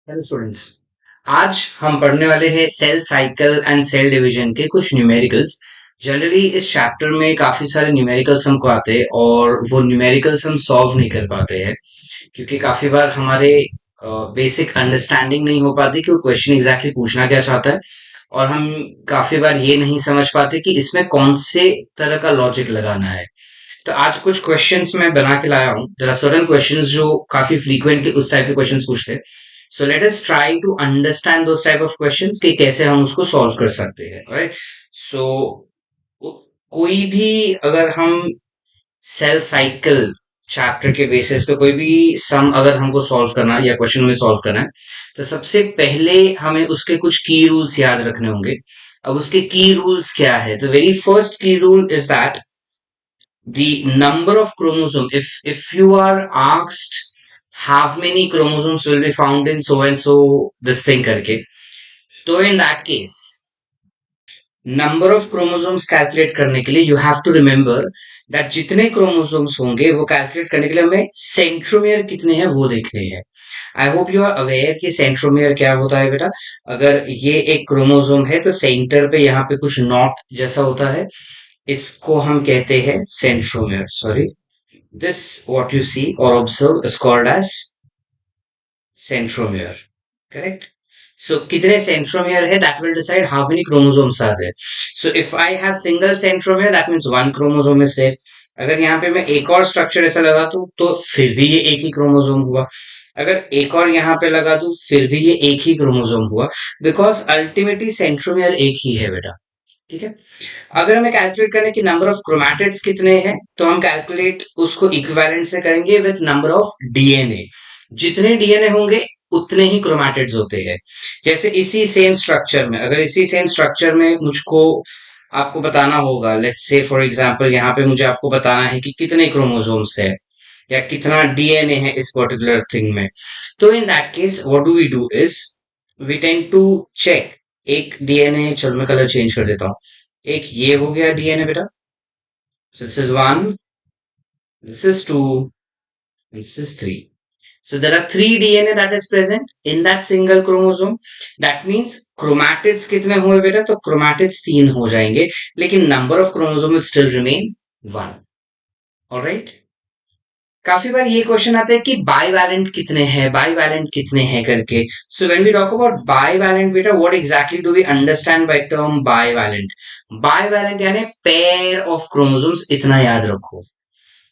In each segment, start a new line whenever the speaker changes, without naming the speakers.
Hello students. आज हम पढ़ने वाले हैं cell cycle and cell division के कुछ न्यूमेरिकल्स। जनरली इस चैप्टर में काफी सारे न्यूमेरिकल्स हमको आते हैं और वो न्यूमेरिकल्स हम सॉल्व नहीं कर पाते हैं क्योंकि काफी बार हमारे बेसिक अंडरस्टैंडिंग नहीं हो पाती कि वो क्वेश्चन एग्जैक्टली पूछना क्या चाहता है। और हम काफी बार ये नहीं समझ पाते कि इसमें कौन से तरह का लॉजिक लगाना है। तो आज कुछ क्वेश्चंस मैं बना के लाया हूँ। देयर आर सर्टेन क्वेश्चंस जो काफी फ्रीक्वेंटली उस टाइप के क्वेश्चंस पूछते हैं। So let us try to understand those type of questions कि कैसे हम उसको सॉल्व कर सकते हैं, राइट? सो कोई भी अगर हम सेल साइकिल चैप्टर के बेसिस पे कोई भी सम अगर हमको सॉल्व करना है या क्वेश्चन में सॉल्व करना है, तो सबसे पहले हमें उसके कुछ की रूल्स याद रखने होंगे। अब उसके की रूल्स क्या है? द वेरी फर्स्ट की rule is that the number of chromosome, if you are asked how many chromosomes will be found in so and so this thing करके, तो in that case number of chromosomes calculate करने के लिए you have to remember that जितने chromosomes होंगे वो calculate करने के लिए हमें सेंट्रोमियर कितने हैं वो देखने हैं। I hope you are aware कि सेंट्रोमियर क्या होता है बेटा। अगर ये एक क्रोमोसोम है तो सेंटर पे यहाँ पे कुछ नॉट जैसा होता है, इसको हम कहते हैं centromere. Sorry, this what you see or observe is called as centromere, correct? So kitne centromere hai, that will decide how many chromosomes are there. So if I have single centromere, that means one chromosome is there. अगर यहाँ पे मैं एक और structure ऐसा लगा दूं तो फिर भी ये एक ही क्रोमोसोम हुआ। अगर एक और यहाँ पे लगा दूं फिर भी ये एक ही क्रोमोसोम हुआ, बिकॉज अल्टीमेटली सेंट्रोमियर एक ही है बेटा। ठीक है। अगर हमें कैलकुलेट करने की नंबर ऑफ क्रोमैटिड्स कितने हैं, तो हम कैलकुलेट उसको इक्विवेलेंट से करेंगे विद नंबर ऑफ डीएनए। जितने डीएनए होंगे उतने ही क्रोमैटिड्स होते हैं। जैसे इसी सेम स्ट्रक्चर में, अगर इसी सेम स्ट्रक्चर में मुझको आपको बताना होगा, लेट्स से फॉर एग्जांपल यहाँ पे मुझे आपको बताना है कि कितने क्रोमोसोम्स है या कितना डीएनए है इस पर्टिकुलर थिंग में, तो in that case what do we do is we tend to check. एक डीएनए, चलो मैं कलर चेंज कर देता हूँ। एक ये हो गया डीएनए बेटा, so this is 1, this is 2, this is 3. So there are 3 DNA that is present in that single chromosome. That means chromatids कितने हुए बेटा? तो chromatids 3 हो जाएंगे, लेकिन number of chromosome will still remain 1. Alright? काफी बार ये क्वेश्चन आता है कि बाईवैलेंट कितने हैं, बाईवैलेंट कितने हैं करके। So when we talk about bivalent बेटा, what exactly do we understand by term bivalent? Bivalent यानी पेयर ऑफ क्रोमोसोम्स, इतना याद रखो।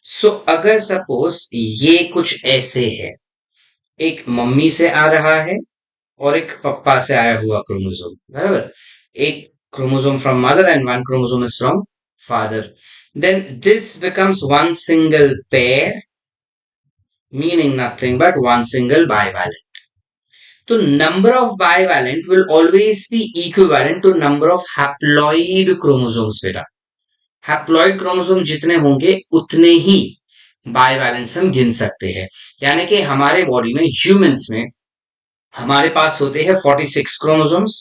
सो अगर सपोज ये कुछ ऐसे है, एक मम्मी से आ रहा है और एक पप्पा से आया हुआ क्रोमोसोम, बराबर? एक chromosome from mother and one chromosome is from father, then this becomes one single pair, meaning nothing but one single bivalent. So number of bivalent will always be equivalent to number of haploid chromosomes बेटा। Haploid chromosome जितने होंगे उतने ही बाइवैलेंट्स हम गिन सकते हैं। यानी कि हमारे बॉडी में, ह्यूमंस में, हमारे पास होते हैं 46 chromosomes,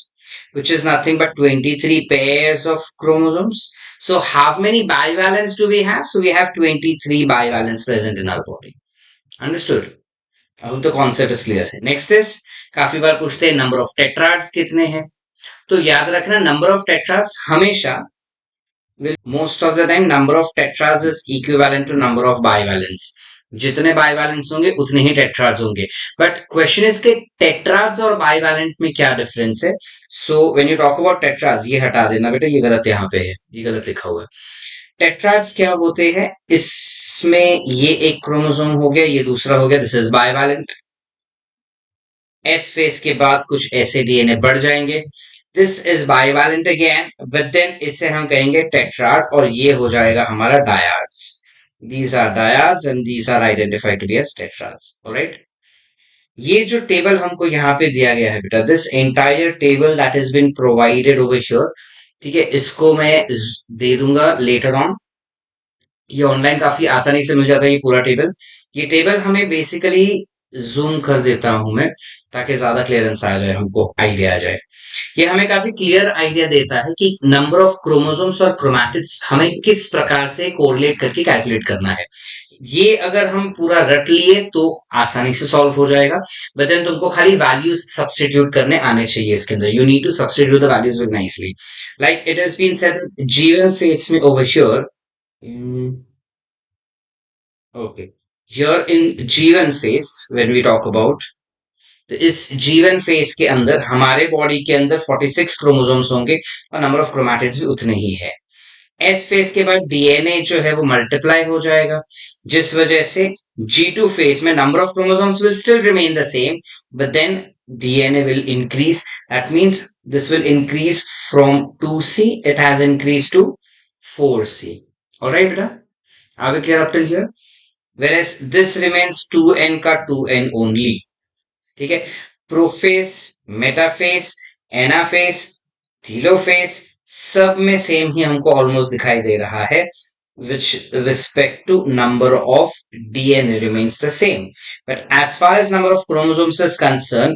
which is nothing but 23 pairs of chromosomes. So how many bivalents do we have? So we have 23 bivalents present in our body. Understood? अब तो कॉन्सेप्ट इज क्लियर है। नेक्स्ट इज, काफी बार पूछते हैं नंबर ऑफ टेट्राड्स कितने हैं। तो याद रखना, नंबर ऑफ टेट्राड्स हमेशा most of the time number of tetrads is equivalent to number of bivalents. जितने बाइवैलेंट्स होंगे उतने ही टेट्राड्स होंगे। बट क्वेश्चन इज के टेट्राड्स और बाइवैलेंट में क्या डिफरेंस है। So when you talk about टेट्राड्स, ये हटा देना बेटा, ये गलत यहाँ पे है, ये गलत लिखा हुआ है। टेट्राड्स क्या होते हैं? इसमें ये एक क्रोमोसोम हो गया, ये दूसरा हो गया, this is bivalent. S phase के बाद कुछ ऐसे डीएनए बढ़ जाएंगे, this is bivalent again, but then इससे हम कहेंगे टेट्राड और ये हो जाएगा हमारा dyads. These are dyads and these are identified to be as tetrads. Alright, ये जो टेबल हमको यहाँ पे दिया गया है बेटा, this entire table that has been provided over here, ठीक है, इसको मैं दे दूंगा लेटर ऑन। ये ऑनलाइन काफी आसानी से मिल जाता है ये पूरा टेबल। ये टेबल हमें बेसिकली जूम कर देता हूं मैं, ताकि ज्यादा क्लियरेंस आ जाए, हमको आइडिया आ जाए। ये हमें काफी क्लियर आइडिया देता है कि नंबर ऑफ क्रोमोसोम्स और क्रोमैटिड्स हमें किस प्रकार से कोरिलेट करके कैलकुलेट करना है। ये अगर हम पूरा रट लिए तो आसानी से सॉल्व हो जाएगा, बट देन तुमको खाली वैल्यूज सब्स्टिट्यूट करने आने चाहिए इसके अंदर. You need to substitute the values very nicely. Like it has been said G one phase में over here. Okay, here in G one phase when we talk about, तो इस जीवन फेस के अंदर हमारे बॉडी के अंदर 46 क्रोमोसोम्स होंगे और नंबर ऑफ क्रोमैटिड्स भी उतने ही है. एस फेज के बाद डीएनए जो है वो मल्टीप्लाई हो जाएगा, जिस वजह से G2 फेज में number of chromosomes will still remain the same, but then DNA will increase. That means this will increase from 2C, it has increase to 4C. Alright बेटा, are we clear up till here? whereas this remains 2n का 2n only. ठीक है, profess, metaphase, anaphase, थीलोफेस सब में same ही हमको almost दिखाई दे रहा है, which respect to number of DNA remains the same. But as far as number of chromosomes is concerned,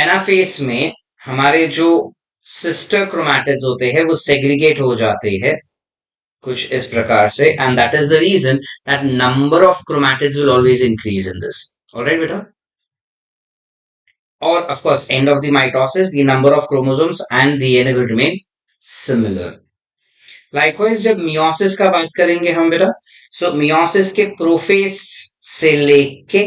anaphase में हमारे जो सिस्टर क्रोमैटिड्स होते हैं वो सेग्रीगेट हो जाते हैं कुछ इस प्रकार से, and that is the reason that number of chromatids will always increase in this. Alright बेटा, or of course end of the mitosis the number of chromosomes and DNA will remain similar. Likewise जब meiosis का बात करेंगे हम बेटा, so meiosis के prophase से लेके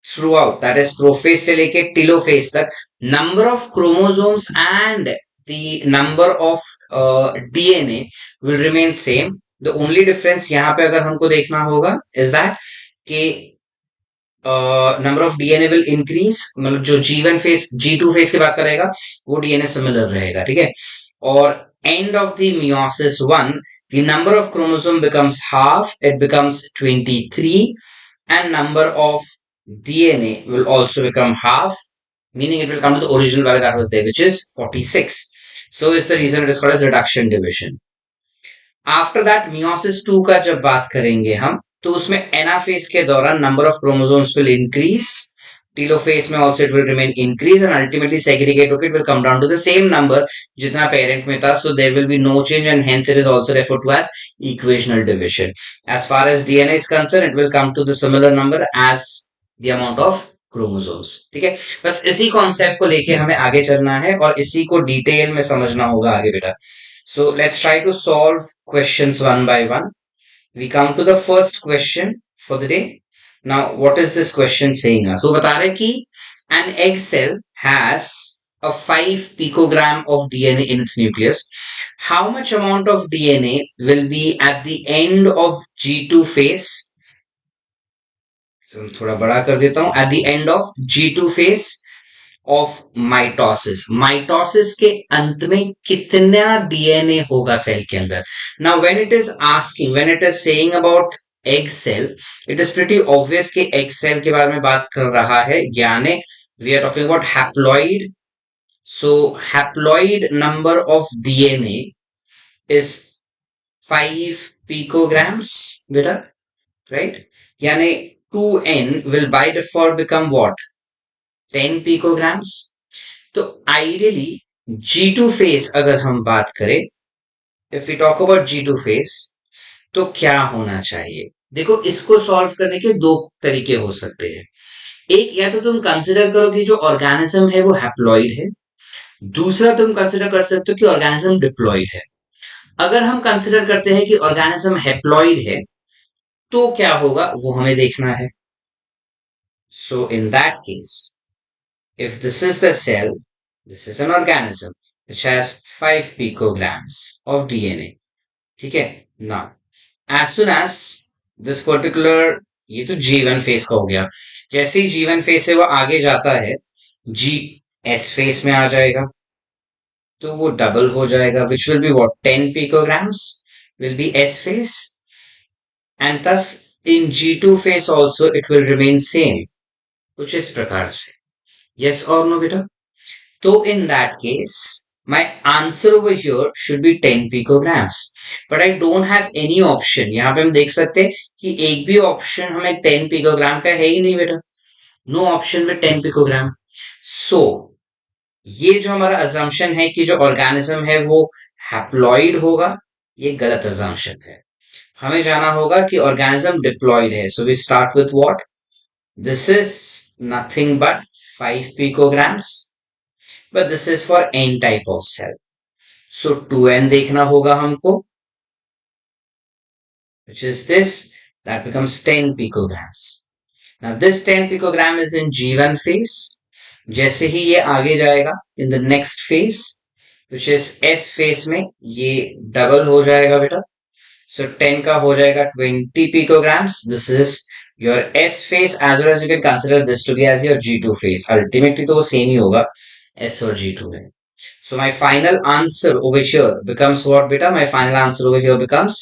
throughout, that is prophase से लेके टिलोफेस तक, number of chromosomes and the number of DNA will remain same. The only difference यहाँ पे अगर हमको देखना होगा is that कि number of DNA will increase, मतलब जो G1 फेस G2 फेस की बात करेगा वो डीएनए सिमिलर रहेगा. ठीक है, और and of the meiosis 1 the number of chromosome becomes half, it becomes 23, and number of DNA will also become half, meaning it will come to the original value that was there, which is 46. So is the reason it is called as reduction division. After that meiosis 2 का जब बात करेंगे हम, तो उसमें anaphase के दौरान number of chromosomes will increase, telophase में also it will remain increase, and ultimately segregate होकर it will come down to the same number जितना पेरेंट में था. So there will be no change and hence it is also referred to as equational division. As far as DNA is concern it will come to the similar number as the amount of chromosomes. ठीक है, बस इसी concept को लेके हमें आगे चलना है और इसी को डिटेल में समझना होगा आगे बेटा. So let's try to solve questions one by one. We come to the first question for the day. Now, what is this question saying? So, बता रहे कि an egg cell has a 5 picogram of DNA in its nucleus. How much amount of DNA will be at the end of G2 phase? So, थोड़ा बड़ा कर देता हूँ. At the end of G2 phase of mitosis, mitosis के अंत में कितना DNA होगा सेल के अंदर. Now when it is asking, when it is saying about egg cell, it is pretty obvious कि एग सेल के बारे में बात कर रहा है, यानी we are talking about haploid. So haploid number of DNA is 5 picograms बेटा, राइट, यानी 2n will by default become what, 10 picograms. तो आइडियली G2 फेस अगर हम बात करें, if we talk about G2 phase, तो क्या होना चाहिए? देखो, इसको सॉल्व करने के दो तरीके हो सकते हैं. एक, या तो तुम कंसिडर करो कि जो ऑर्गेनिज्म है वो हैप्लॉइड है. दूसरा, तुम कंसिडर कर सकते हो कि ऑर्गेनिज्म डिप्लॉइड है. अगर हम कंसिडर करते हैं कि ऑर्गेनिज्म हैप्लॉइड है, तो क्या होगा वो हमें देखना है. So in that case, if this is the cell, this is an organism which has 5 picograms of DNA. ठीक है, now as soon as this particular, ये तो G1 फेस का हो गया, जैसे ही G1 फेस से वो आगे जाता है GS फेस में आ जाएगा, तो वो डबल हो जाएगा, which will be what, 10 picograms will be S phase, and thus in G2 phase also it will remain same, कुछ इस प्रकार से. Yes or no beta? So in that case, my answer over here should be 10 picograms. But I don't have any option. यहाँ पे हम देख सकते हैं कि एक भी ऑप्शन हमें 10 पिकोग्राम का है ही नहीं बेटा. नो ऑप्शन में 10 पिकोग्राम. सो ये जो हमारा अजम्पशन है कि जो ऑर्गेनिज्म है वो हैप्लॉइड होगा, ये गलत अजम्पशन है. हमें जाना होगा कि ऑर्गेनिज्म डिप्लॉयड है, so we start with what, this is nothing but 5 picograms, but this is for n type of cell. So 2n देखना होगा हमको, which is this, that becomes 10 picograms. Now this 10 picogram is in G1 phase. जैसे ही ये आगे जाएगा in the next phase, which is S phase में, ये double हो जाएगा बेटा. So 10 का हो जाएगा 20 picograms. This is your S phase, as well as you can consider this to be as your G2 phase. Ultimately तो वो सेम ही होगा S और G2 में. So my final answer over here becomes what beta? My final answer over here becomes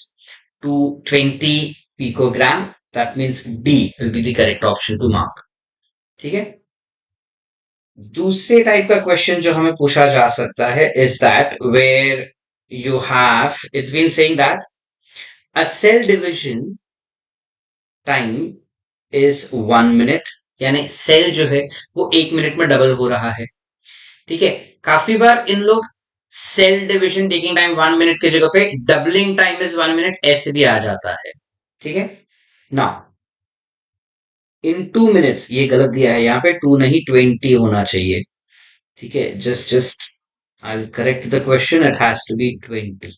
220 picogram. That means D will be the correct option to mark. ठीक है. दूसरे type का question जो हमें पूछा जा सकता है is that where you have, it's been saying that a cell division time is 1 minute, यानी सेल जो है वो 1 मिनट में डबल हो रहा है. ठीक है. काफी बार इन लोग cell division taking time 1 minute की जगह पे डबलिंग टाइम इज 1 मिनट ऐसे भी आ जाता है. ठीक है. ना इन 2 मिनट्स ये गलत दिया है, यहाँ पे 2 नहीं 20 होना चाहिए. ठीक है. Just I'll correct the question. It has to be 20.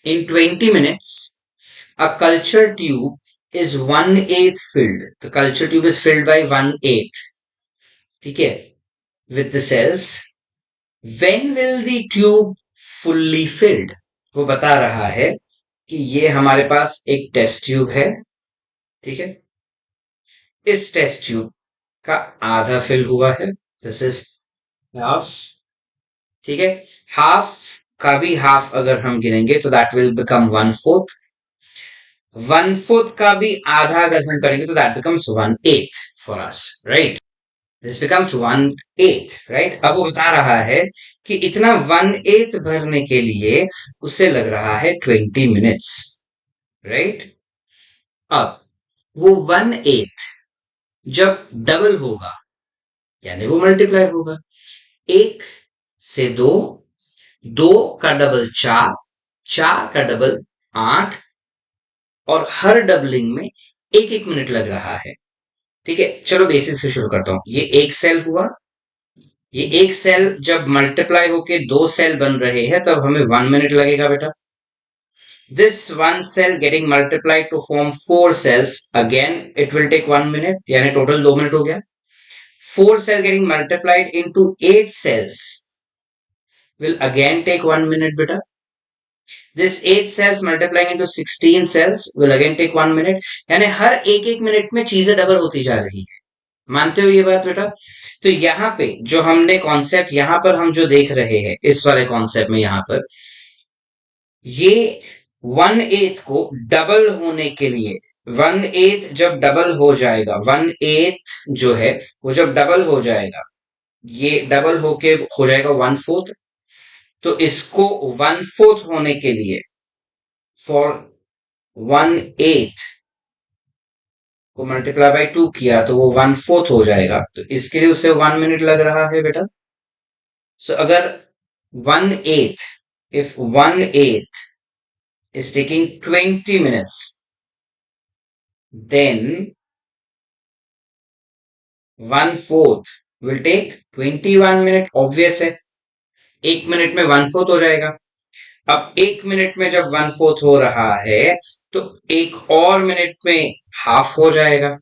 In 20 minutes, a culture tube is 1/8 filled. The culture tube is filled by 1/8. ठीक है. With the cells. When will the tube fully filled? वो बता रहा है कि ये हमारे पास एक टेस्ट ट्यूब है. ठीक है. इस टेस्ट ट्यूब का आधा फिल हुआ है. This is half. ठीक है. हाफ का भी हाफ अगर हम गिनेंगे तो दैट विल बिकम 1/4. 1/4 का भी आधा अगर हम करेंगे तो that becomes 1/8 for us, right. This becomes 1/8, right. अब वो बता रहा है कि इतना 1/8 भरने के लिए उसे लग रहा है 20 मिनट्स, राइट. अब वो 1/8 जब डबल होगा यानी वो मल्टीप्लाई होगा. 1 से 2, 2 का डबल 4, 4 का डबल 8, और हर डबलिंग में 1-1 मिनट लग रहा है. ठीक है. चलो बेसिक से शुरू करता हूं. ये एक सेल हुआ. ये एक सेल जब मल्टीप्लाई होके 2 सेल बन रहे हैं तब हमें 1 मिनट लगेगा बेटा. This one cell getting multiplied to form 4 cells, again it will take 1 minute, यानी टोटल 2 मिनट हो गया. 4 cell getting multiplied into 8 cells will again take 1 minute beta. This 8 cells multiplying into 16 cells will again take 1 minute. यानी हर एक एक minute में चीजें double होती जा रही है. मानते हो ये बात बेटा? तो यहाँ पे जो हमने कॉन्सेप्ट यहाँ पर हम जो देख रहे हैं इस वाले कॉन्सेप्ट में, यहाँ पर ये 1/8 को डबल होने के लिए, 1/8 जब डबल हो जाएगा, 1/8 जो है वो जब डबल हो जाएगा, ये डबल होके हो जाएगा 1/4. तो इसको 1/4 होने के लिए फॉर 1/8 को मल्टीप्लाई बाई 2 किया तो वो 1/4 हो जाएगा. तो इसके लिए उसे 1 मिनट लग रहा है बेटा. सो अगर 1/8, if 1/8 is taking 20 minutes, then 1/4 will take 21 minute. Obvious है. 1 मिनट में 1/4 हो जाएगा. अब 1 मिनट में जब 1/4 हो रहा है तो 1 और मिनट में हाफ हो जाएगा.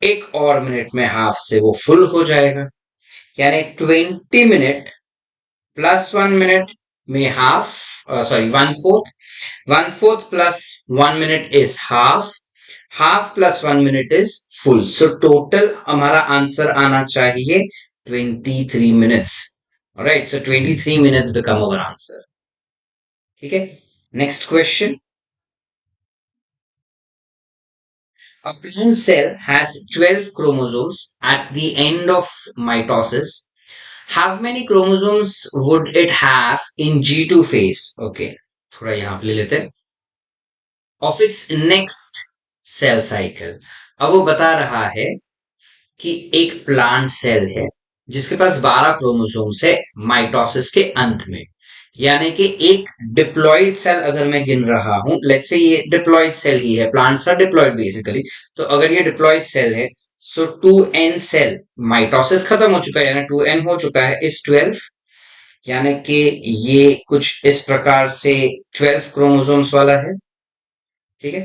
1 और मिनट में हाफ से वो फुल हो जाएगा. यानी 20 मिनट प्लस 1 मिनट में half, sorry 1/4. 1/4 plus 1 minute is half. Half plus 1 minute is full. So total हमारा आंसर आना चाहिए 23 minutes. Right. So 23 minutes become our answer. ठीक है. Next question. A plant cell has 12 chromosomes at the end of mitosis. How many chromosomes would it have in G2 phase? Okay, थोड़ा यहाँ पे ले लेते हैं. Of its next cell cycle. अब वो बता रहा है कि एक प्लांट सेल है जिसके पास 12 क्रोमोसोम्स है माइटोसिस के अंत में. यानी कि एक डिप्लॉयड सेल अगर मैं गिन रहा हूं, लेट्स से ये डिप्लॉयड सेल ही है, प्लांट्स आर डिप्लॉयड बेसिकली, तो अगर ये डिप्लॉयड सेल है, सो 2n सेल माइटोसिस खत्म हो चुका है, यानी 2n हो चुका है, इस 12, यानी कि ये कुछ इस प्रकार से 12 क्रोमोसोम्स वाला है। ठीक है,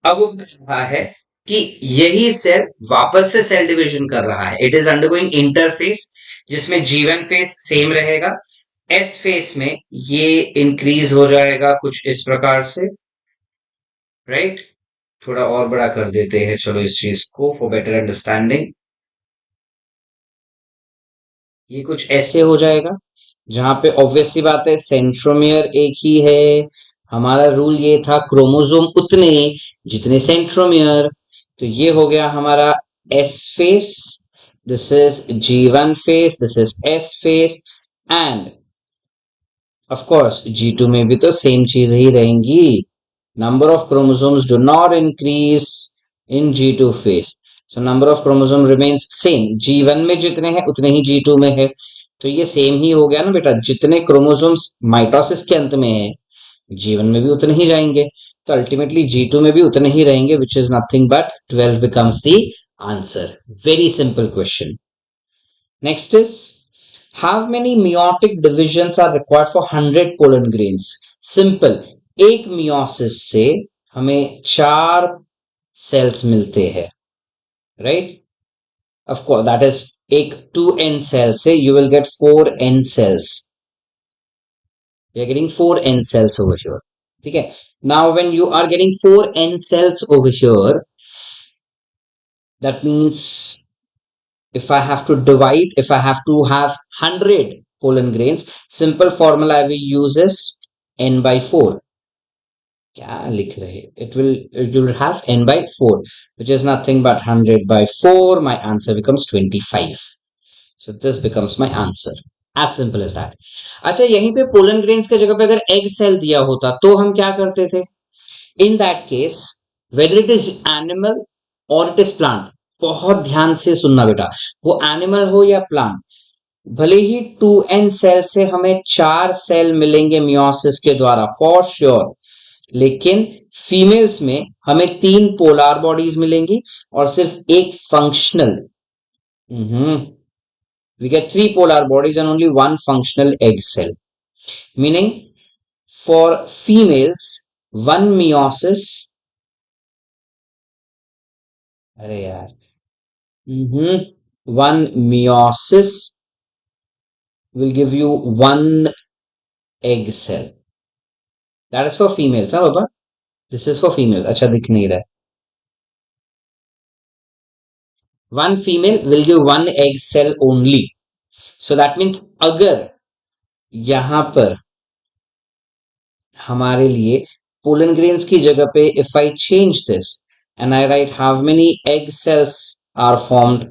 अब वो बता रहा है कि यही सेल वापस से सेल डिवीजन कर रहा है, इट इज अंडरगोइंग इंटरफेस, जिसमें G1 फेस सेम रहेगा, एस फेस में ये इंक्रीज हो जाएगा कुछ इस प्रकार से, राइट। थोड़ा और बड़ा कर देते हैं चलो इस चीज को फॉर बेटर अंडरस्टैंडिंग। ये कुछ ऐसे हो जाएगा, जहां पे ऑब्वियस सी बात है सेंट्रोमियर एक ही है, हमारा रूल ये था क्रोमोसोम उतने जितने सेंट्रोमियर, तो ये हो गया हमारा S phase, this is G1 face, this is S phase, end of course G2 में भी तो सेम चीज ही रहेंगी, number of chromosomes do not increase in G2 phase, so number of chromosome remains same, G1 में जितने हैं उतने ही G2 में है, तो ये सेम ही हो गया ना बेटा, जितने क्रोमोसोम्स माइटोसिस के अंत में है G1 में भी उतने ही जाएंगे, तो अल्टीमेटली G2 में भी उतने ही रहेंगे, which is nothing but 12 becomes the answer. Very simple question. Next is, how many meiotic divisions are required for 100 pollen grains? Simple, एक meiosis से हमें 4 cells मिलते हैं, right? Of course, that is एक 2n cells से you will get 4n cells. You are getting 4n cells over here. ठीक है? Now when you are getting 4n cells over here, that means if I have to divide, if I have to have 100 pollen grains, simple formula I will use is n by 4. क्या लिख रहे, it will have n by 4, which is nothing but 100 by 4, my answer becomes 25. So this becomes my answer, as simple as that. अच्छा, यहीं पे pollen grains के जगह पे अगर एग सेल दिया होता तो हम क्या करते थे? इन that case, whether it is animal और इट इज प्लांट, बहुत ध्यान से सुनना बेटा, वो एनिमल हो या प्लांट, भले ही 2n सेल से हमें 4 सेल मिलेंगे मियोसिस के द्वारा फॉर श्योर, लेकिन फीमेल्स में हमें 3 पोलर बॉडीज मिलेंगी और सिर्फ एक functional, we get 3 polar bodies and only one functional egg cell, meaning for females one meiosis, अरे यार, one meiosis will give you one egg cell. That is for females, हाँ बाबा, this is for females. अच्छा दिख नहीं रहा है, one female will give one egg cell only. So that means अगर यहाँ पर हमारे लिए पोलन ग्रेन्स की जगह पे if I change this and I write how many egg cells are formed,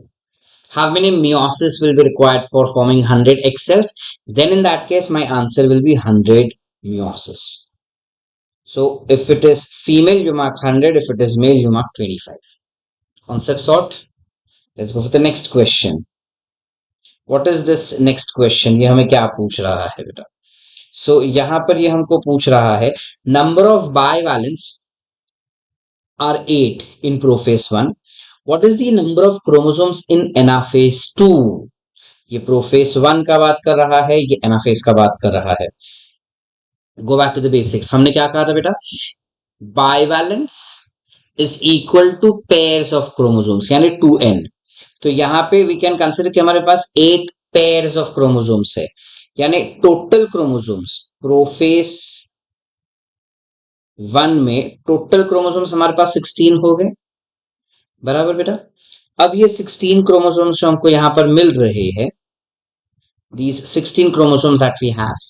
how many meiosis will be required for forming 100 egg cells, then in that case my answer will be 100 meiosis. So if it is female you mark 100, if it is male you mark 25. Concept sort. Let's go for the next question. What is this next question? ये हमें क्या पूछ रहा है बेटा? So यहाँ पर ये हमको पूछ रहा है, number of bivalents are 8 in prophase 1. What is the number of chromosomes in anaphase 2? ये प्रोफेस 1 का बात कर रहा है, ये एनाफेज का बात कर रहा है. Go back to the basics, हमने क्या कहा था बेटा? Bivalents is equal to pairs of chromosomes, यानी 2n. तो यहाँ पे वी कैन कंसिडर कि हमारे पास 8 पेयर्स ऑफ क्रोमोसोम्स है, यानी टोटल क्रोमोसोम्स प्रोफेस 1 में टोटल क्रोमोसोम्स हमारे पास 16 हो गए, बराबर बेटा. अब ये 16 क्रोमोसोम्स जो हमको यहाँ पर मिल रहे हैं, these 16 chromosomes that we have,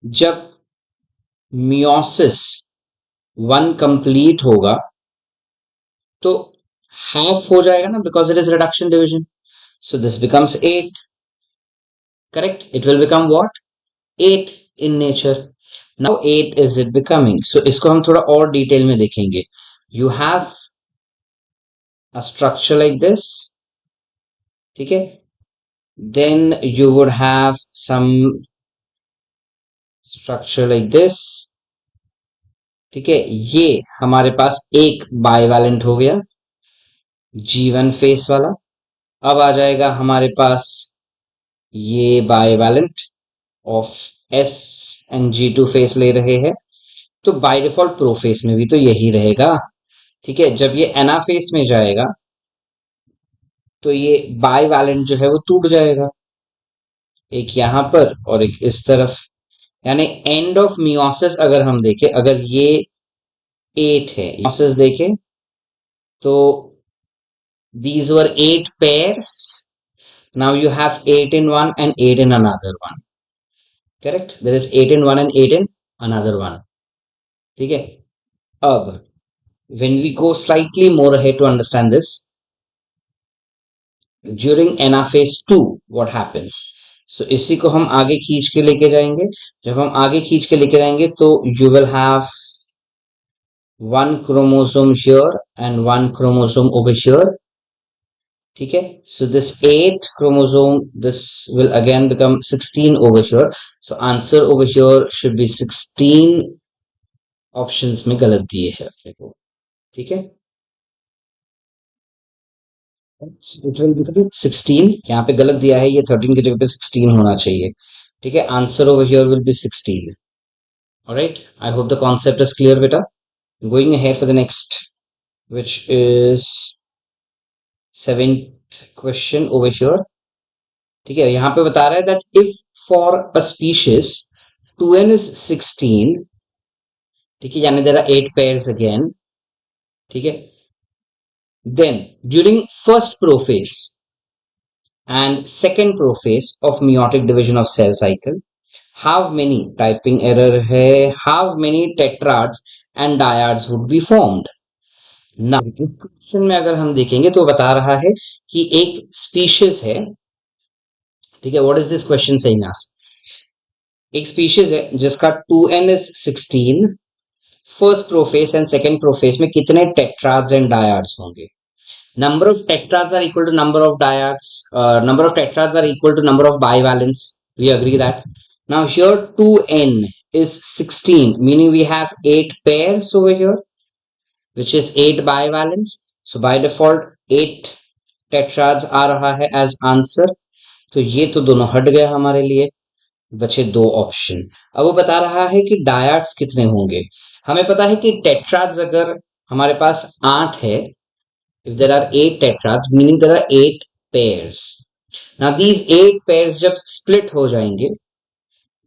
जब मियोसिस 1 कंप्लीट होगा तो हाफ हो जाएगा ना, because it is reduction division, so this becomes 8, correct, it will become what, 8 in nature. Now 8 is it becoming, so इसको हम थोड़ा और डिटेल में देखेंगे. You have a structure like this, ठीक है, then you would have some structure like this. ठीक है, ये हमारे पास एक बाइवैलेंट हो गया G1 फेस वाला। अब आ जाएगा हमारे पास ये bivalent of S and G2 face ले रहे हैं, तो बाय डिफॉल्ट प्रो फेस में भी तो यही रहेगा। ठीक है, जब ये एना फेस में जाएगा तो ये बाइवैलेंट जो है वो टूट जाएगा, एक यहां पर और एक इस तरफ। यानी एंड ऑफ मियोसिस अगर हम देखें, अगर ये 8 है मियोसिस देखें तो these were 8 pairs. Now you have 8 in one and 8 in another one. Correct? There is 8 in one and 8 in another one. ठीक है, अब when we go slightly more ahead to understand this, during anaphase 2 what happens? So इसी को हम आगे खींच के लेके जाएंगे। जब हम आगे खींच के लेके जाएंगे तो you will have one chromosome here and one chromosome over here. ठीक है, so this 8 chromosome, this will again become 16 over here, so answer over here should be 16। Options में गलत दिए है अपने को। ठीक है, इट विल बिकम 16, यहाँ पे गलत दिया है, ये 13 की जगह पे 16 होना चाहिए। ठीक है, answer over here will be 16। Alright, I hope the concept is clear बेटा। Going ahead for the next, which is 7th question over here. ठीक है, यहां पे बता रहा है that if for a species 2n is 16, ठीक है, यानी देयर आर 8 पेयर्स अगेन। ठीक है, then during first prophase and second prophase of meiotic division of cell cycle, how many, typing error है, how many tetrads and dyads would be formed. ना इस question में अगर हम देखेंगे तो बता रहा है कि एक स्पीशीज है। ठीक है, what is this question saying us? एक स्पीशीज है जिसका 2n is 16, first prophase and second prophase में कितने टेट्राड्स एंड डायाड्स होंगे? Number of tetrads are equal to number of dyads, number of tetrads are equal to number of bivalents, we agree that. Now here 2n is 16, meaning we have 8 pairs over here, which is 8 bivalents, so by default 8 tetrads आ रहा है as answer। तो ये तो दोनों हट गया हमारे लिए, बचे दो ऑप्शन। अब वो बता रहा है कि डायाड्स कितने होंगे। हमें पता है कि टेट्राड्स अगर हमारे पास 8 है, if there are 8 tetrads meaning there are 8 pairs. Now these 8 pairs जब स्प्लिट हो जाएंगे,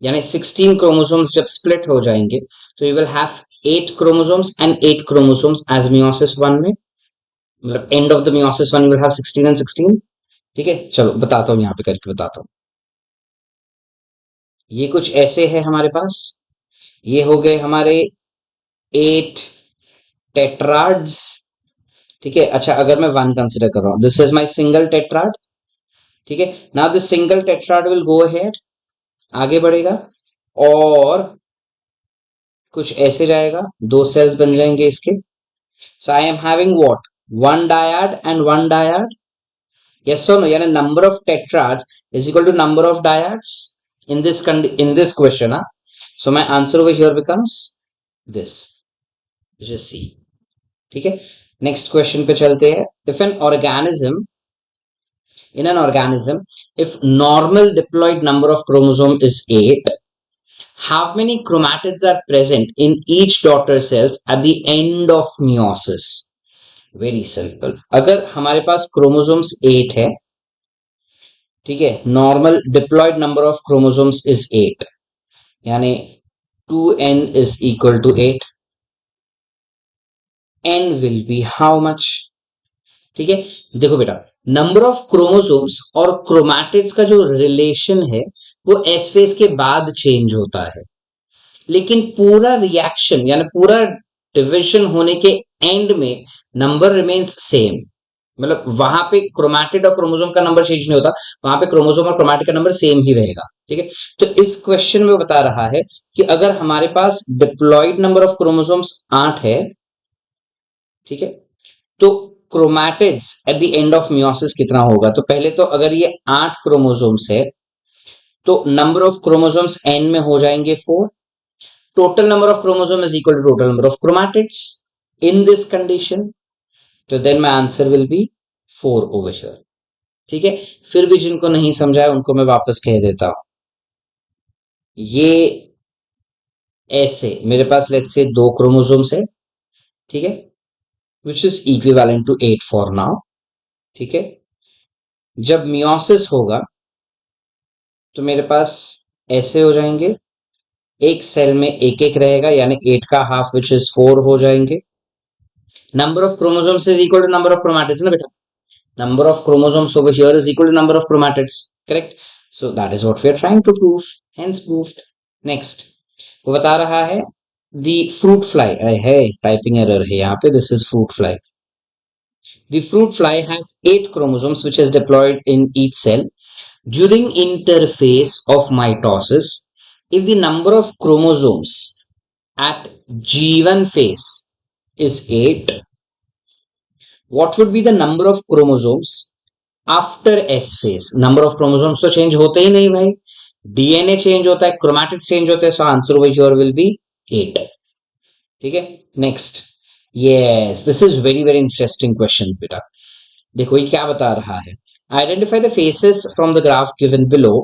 यानी 16 क्रोमोसोम्स जब स्प्लिट हो जाएंगे, तो you will have 8 chromosomes and 8 chromosomes as meiosis 1 में, मतलब and of the meiosis 1 you will have 16 and 16। ठीक है, चलो बताता हूँ, यहाँ पे करके बताता हूँ। ये कुछ ऐसे है हमारे पास, ये हो गए हमारे 8 टेट्राड्स। ठीक है, अच्छा अगर मैं 1 कंसिडर कर रहा हूं, this is my single tetrad. ठीक है, now this single tetrad will go ahead, आगे बढ़ेगा और कुछ ऐसे जाएगा, दो सेल्स बन जाएंगे इसके। So I am having what, one dyad and one dyad, yes और नो, यानी number of tetrads is equal to number of dyads in this question, so my answer over here becomes this, which is C। ठीक है, next question पे चलते हैं। If an organism, in an organism, if normal diploid number of chromosome is 8, how many chromatids are present in each daughter cells at the end of meiosis? Very simple, अगर हमारे पास chromosomes 8 है, ठीक है, normal diploid number of chromosomes is 8, यानी 2n is equal to 8, n will be how much? ठीक है, देखो बेटा, नंबर ऑफ क्रोमोसोम्स और क्रोमैटिड्स का जो रिलेशन है वो एस फेज के बाद चेंज होता है, लेकिन पूरा रिएक्शन यानी पूरा डिविजन होने के एंड में नंबर रिमेन्स सेम। मतलब वहां पे क्रोमैटिड और क्रोमोसोम का नंबर चेंज नहीं होता, वहां पे क्रोमोसोम और क्रोमैटिड का नंबर सेम ही रहेगा। ठीक है, तो इस क्वेश्चन में बता रहा है कि अगर हमारे पास डिप्लॉयड नंबर ऑफ क्रोमोसोम्स 8 है, ठीक है, तो chromatids eight the end of meiosis कितना होगा? तो पहले तो अगर ये 8 क्रोमोसोम्स है, तो नंबर ऑफ क्रोमोसोम्स n में हो जाएंगे 4. Total number of chromosome is equal to total number of chromatids in this condition. तो then my answer will be 4 over here. ठीक है. फिर भी जिनको नहीं समझा है उनको मैं वापस कह देता हूं. ये ऐसे मेरे पास लेट्स से 2 क्रोमोसोम्स है. ठीक है. Which is equivalent to 8 for now. ठीक है. जब मियोसिस होगा तो मेरे पास ऐसे हो जाएंगे. एक सेल में एक एक रहेगा यानी 8 का हाफ विच इज 4 हो जाएंगे. Number of chromosomes is equal to number of chromatids ना बेटा. Number of chromosomes over here is equal to number of chromatids. Correct? So that is what we are trying to prove. Hence proved. Next. वो बता रहा है the fruit fly. है typing error है यहाँ पे. This is fruit fly. The fruit fly has 8 chromosomes which is deployed in each cell. During interphase of mitosis, if the number of chromosomes at G1 phase is 8, what would be the number of chromosomes after S phase. Number of chromosomes तो change होते ही नहीं भाई. DNA change होता है, chromatid change होते हैं. So answer over here will B 8. ठीक है. Next. Yes, this is very very interesting question बेटा. देखो ये क्या बता रहा है. Identify the faces from the graph given below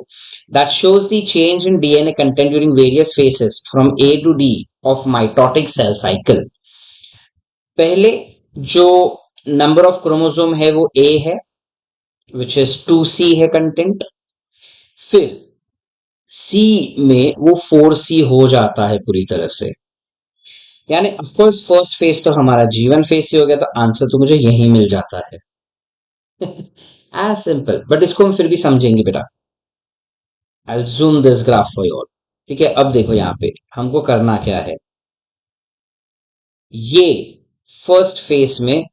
that shows the change in DNA content during various phases from A to D of mitotic cell cycle. पहले जो number of chromosome है वो A है विच इज 2C है content. फिर C में वो 4C हो जाता है पूरी तरह से. यानी ऑफकोर्स फर्स्ट फेज तो हमारा जीवन फेज ही हो गया. तो आंसर तो मुझे यही मिल जाता है. As simple. बट इसको हम फिर भी समझेंगे बेटा. आई zoom this graph for you all. ठीक है. अब देखो यहाँ पे हमको करना क्या है. ये फर्स्ट फेज में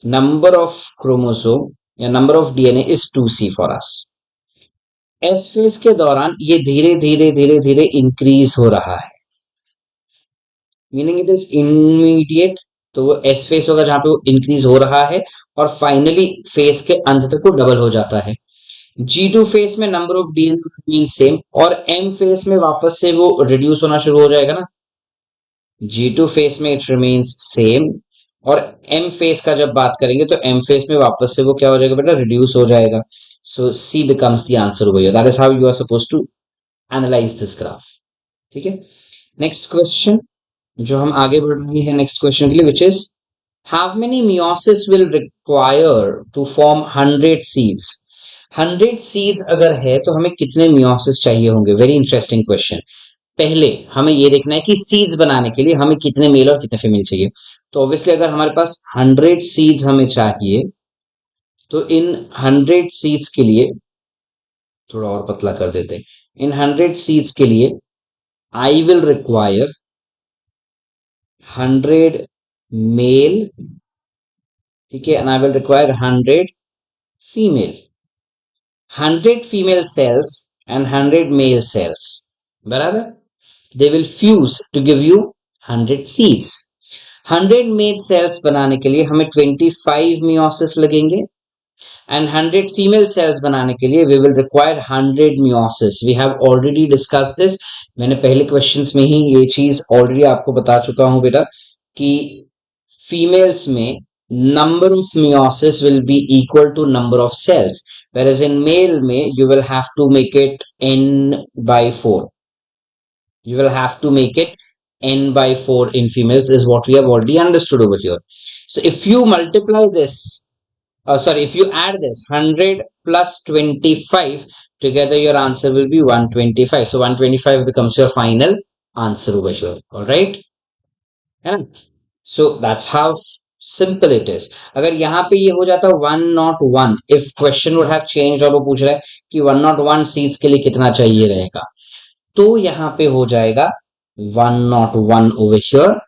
नंबर ऑफ क्रोमोसोम या number of DNA is 2C for us. S phase के दौरान ये धीरे धीरे धीरे धीरे इंक्रीज हो रहा है. Meaning it is immediate. तो वो एस फेस होगा जहां पे वो इंक्रीज हो रहा है और फाइनली फेस के अंत तक वो डबल हो जाता है. G2 फेस में नंबर ऑफ डीएनए सेम और M फेस में वापस से वो रिड्यूस होना शुरू हो जाएगा ना. G2 फेस में इट रिमेन्स सेम और M फेस का जब बात करेंगे तो M फेस में वापस से वो क्या हो जाएगा बेटा, रिड्यूस हो जाएगा. So C becomes the answer over here. That is how you are supposed to analyse this graph. ठीक है. नेक्स्ट क्वेश्चन जो हम आगे बढ़ रहे हैं नेक्स्ट क्वेश्चन के लिए which is how many meiosis will require to form 100 seeds. 100 seeds अगर है तो हमें कितने मियोसिस चाहिए होंगे. Very interesting question. पहले हमें ये देखना है कि सीड्स बनाने के लिए हमें कितने मेल और कितने फीमेल चाहिए. तो ऑब्वियसली अगर हमारे पास 100 सीड्स हमें चाहिए तो इन 100 सीड्स के लिए थोड़ा और पतला कर देते हैं. इन 100 सीड्स के लिए आई विल रिक्वायर 100 मेल. ठीक है. And I will require 100 female. 100 female cells and 100 male cells. बराबर. They will fuse to give you 100 seeds. 100 male cells बनाने के लिए हमें 25 meiosis लगेंगे and 100 female cells बनाने के लिए we will require 100 meiosis. We have already discussed this. मैंने पहले questions में ही ये चीज already आपको बता चुका हूं बेटा कि females में number of meiosis will be equal to number of cells, whereas in male में you will have to make it n by 4. You will have to make it n by 4 in females is what we have already understood over here. So if you multiply this, if you add this 100 plus 25 together, your answer will be 125. So 125 becomes your final answer over here. All right. है ना. So that's how simple it is. अगर यहाँ पे ये हो जाता 101, if question would have changed और वो पूछ रहा है कि 101 सीट्स के लिए कितना चाहिए रहेगा, तो यहाँ पे हो जाएगा 101 over here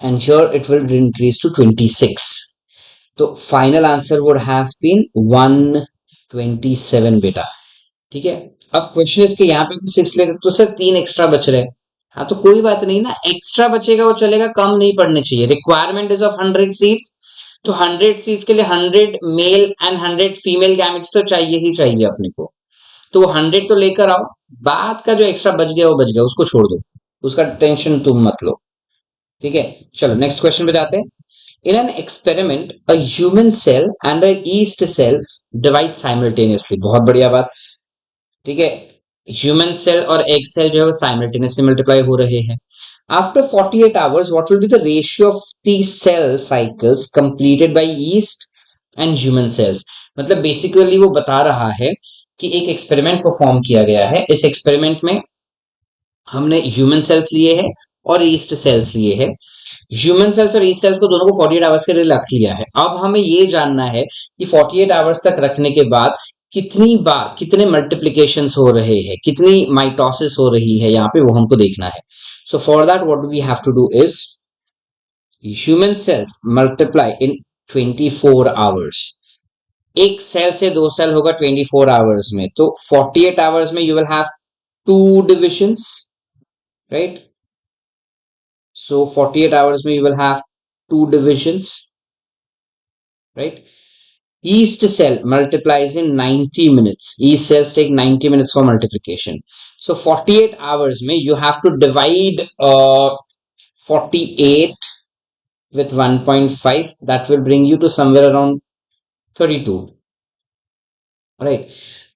and here it will increase to 26. तो final answer would have been 127 बेटा. ठीक है. अब क्वेश्चन इसके यहाँ पे 6 लेकर तो सर 3 एक्स्ट्रा बच रहे हैं. हाँ तो कोई बात नहीं ना, एक्स्ट्रा बचेगा वो चलेगा, कम नहीं पड़ने चाहिए. Requirement is of 100 seats. तो 100 सीट्स के लिए 100 मेल एंड 100 फीमेल गैमेट्स तो चाहिए ही चाहिए अपने को. तो 100 तो लेकर आओ. बाद का जो एक्स्ट्रा बच गया वो बच गया, उसको छोड़ दो, उसका टेंशन तुम मत लो। ठीक है, चलो नेक्स्ट क्वेश्चन पे जाते हैं। In an experiment a human cell and a yeast cell divide simultaneously, बहुत बढ़िया बात। ठीक है, ह्यूमन सेल और एग सेल जो है वो साइमल्टेनियसली मल्टीप्लाई हो रहे हैं। After 48 hours what will be the ratio of the cell cycles completed by yeast and human cells. मतलब बेसिकली वो बता रहा है कि एक एक्सपेरिमेंट परफॉर्म किया गया है, इस एक्सपेरिमेंट में हमने ह्यूमन सेल्स लिए हैं और ईस्ट सेल्स लिए हैं। ह्यूमन सेल्स और ईस्ट सेल्स को दोनों को 48 आवर्स के लिए रख लिया है। अब हमें ये जानना है कि 48 आवर्स तक रखने के बाद कितनी बार कितने मल्टीप्लीकेशंस हो रहे हैं, कितनी माइटोसिस हो रही है, यहाँ पे वो हमको देखना है। So for that what we have to do is human cells multiply in 24 hours. एक सेल से दो सेल होगा 24 आवर्स में, तो 48 आवर्स में you will have two divisions, right. So 48 hours में you will have two divisions, right? East cell multiplies in 90 minutes. East cells take 90 minutes for multiplication. So 48 hours में you have to divide 48 with 1.5. That will bring you to somewhere around 32. Right,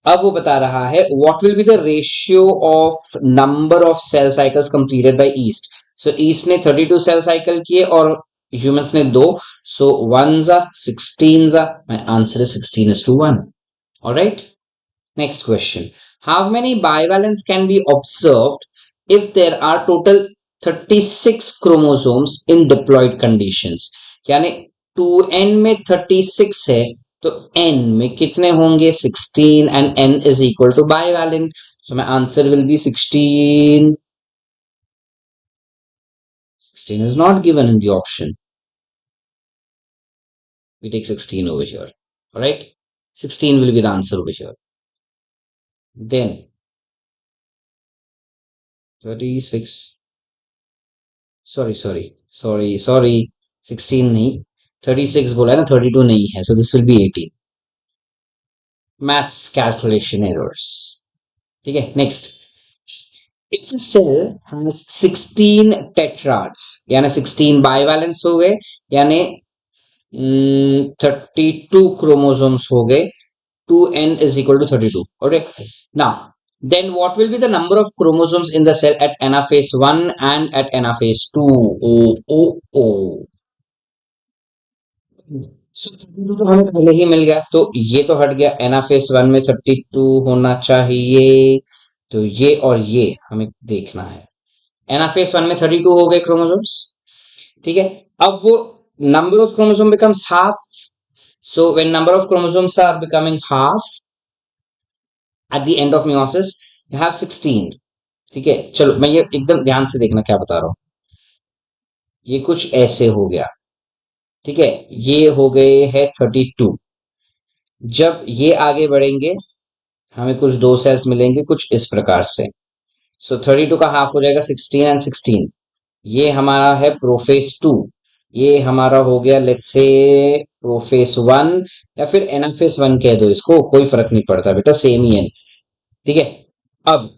अब वो बता रहा है what will be the ratio of number of cell cycles completed by yeast. So yeast ने 32 cell cycle किए और humans ने दो, सो वन जा 16 जा, my answer is 16 is to 1. Alright, next question. How many bivalents can be observed if there are total 36 chromosomes in diploid conditions. यानी 2n में 36 है, तो n में कितने होंगे 16, and n is equal to bivalent, so my answer will be 16. 16 is not given in the option. We take 16 over here. All right, 16 will be the answer over here. Then 36, sorry 16 नहीं, 36 बोला है ना, 32 नहीं है, so this will be 18. Maths calculation errors. ठीक है, next. If a cell has 16 tetrads, यानी 16 bivalents हो गए, यानी 32 chromosomes हो गए, 2n is equal to 32. Okay, now then what will be the number of chromosomes in the cell at anaphase 1 and at anaphase 2? Oh, oh, oh. So 32 तो हमें पहले ही मिल गया, तो ये तो हट गया। एनाफेस 1 में 32 होना चाहिए, तो ये और ये हमें देखना है। एनाफेस 1 में 32 हो गए क्रोमोसोम्स। ठीक है, अब वो number of chromosome becomes half. So when number of chromosomes are becoming half at the end of meiosis you have 16। ठीक है, चलो मैं ये एकदम ध्यान से देखना क्या बता रहा हूं। ये कुछ ऐसे हो गया, ठीक है, ये हो गए है 32। जब ये आगे बढ़ेंगे हमें कुछ दो सेल्स मिलेंगे कुछ इस प्रकार से। सो 32 का हाफ हो जाएगा 16 एंड 16। ये हमारा है प्रोफेस 2, ये हमारा हो गया लेट्स से प्रोफेस 1, या फिर एनाफेस 1 कह दो इसको, कोई फर्क नहीं पड़ता बेटा, सेम ही है। ठीक है, अब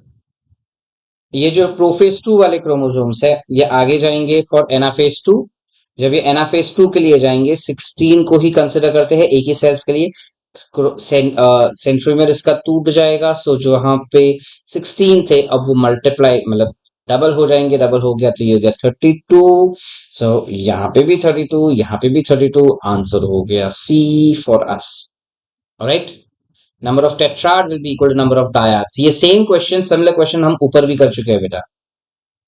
ये जो प्रोफेस 2 वाले क्रोमोसोम्स है ये आगे जाएंगे फॉर एनाफेस 2। जब ये एनाफेस 2 के लिए जाएंगे 16 को ही कंसिडर करते हैं एक ही सेल्स के लिए, सेंट्रोमियर इसका टूट जाएगा। सो जो यहाँ पे 16 थे अब वो मल्टीप्लाई मतलब डबल हो जाएंगे, डबल हो गया तो ये हो गया 32। सो यहाँ पे भी 32, यहाँ पे भी 32, आंसर हो गया C for us. Alright, number of tetrad will be equal to number of dyads. ये सेम क्वेश्चन, सिमिलर क्वेश्चन हम ऊपर भी कर चुके हैं बेटा।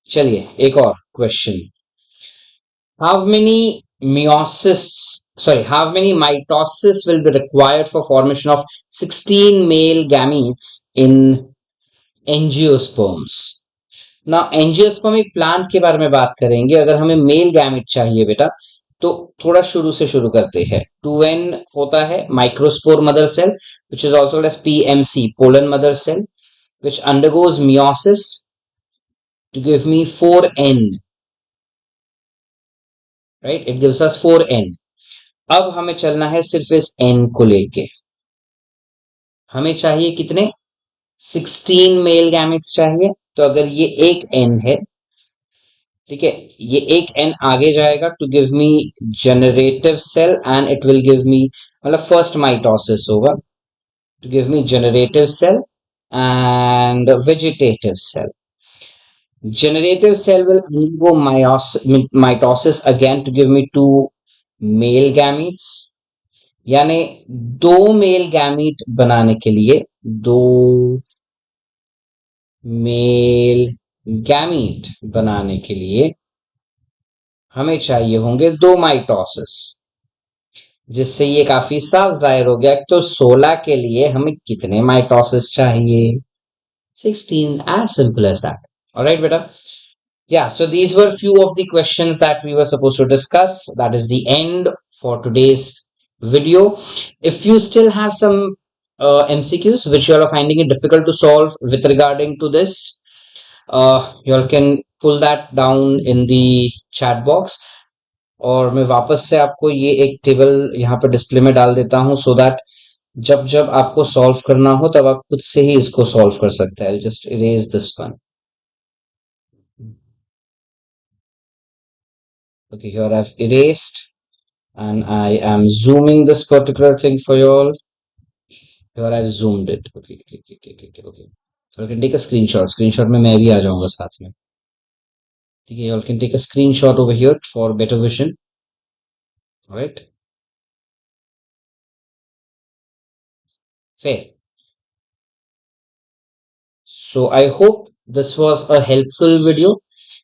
चलिए एक और question. How many how many mitosis will be required for formation of 16 male gametes in angiosperms? ना एंजियोस्पर्म एक प्लांट के बारे में बात करेंगे। अगर हमें मेल गैमेट चाहिए बेटा तो थोड़ा शुरू से शुरू करते हैं। 2n होता है microspore mother cell which is also called as PMC, pollen mother cell, which undergoes meiosis to give me 4n, right? It gives us 4n. अब हमें चलना है सिर्फ इस n को लेके। हमें चाहिए कितने 16 मेल गैमेट्स चाहिए, तो अगर ये एक एन है, ठीक है, ये एक एन आगे जाएगा to give me generative cell and it will give me, मतलब फर्स्ट माइटोसिस होगा to give me generative cell and vegetative cell. Generative cell will undergo mitosis again to give me two male gametes. यानी दो male gamete बनाने के लिए, दो male gamete बनाने के लिए हमें चाहिए होंगे दो माइटोसिस, जिससे ये काफी साफ जाहिर हो गया। तो 16 के लिए हमें कितने माइटोसिस चाहिए? 16, as simple as that. All right, beta. Yeah, so these were few of the questions that we were supposed to discuss. That is the end for today's video. If you still have some MCQs which you all are finding it difficult to solve with regarding to this, you all can pull that down in the chat box. और मैं वापस से आपको ये एक table यहाँ पे display में डाल देता हूँ, सो दैट जब जब आपको सॉल्व करना हो तब आप खुद से ही इसको सॉल्व कर सकते हैं। Just erase this one. Okay, here I've erased and I am zooming this particular thing for you all. Here I've zoomed it. Okay. So you can take a screenshot. Screenshot में मैं भी आ जाऊंगा साथ में। ठीक है, you all can take a screenshot over here for better vision. All right. Fair. So I hope this was a helpful video.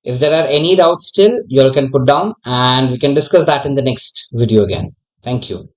If there are any doubts still, you all can put down and we can discuss that in the next video again. Thank you.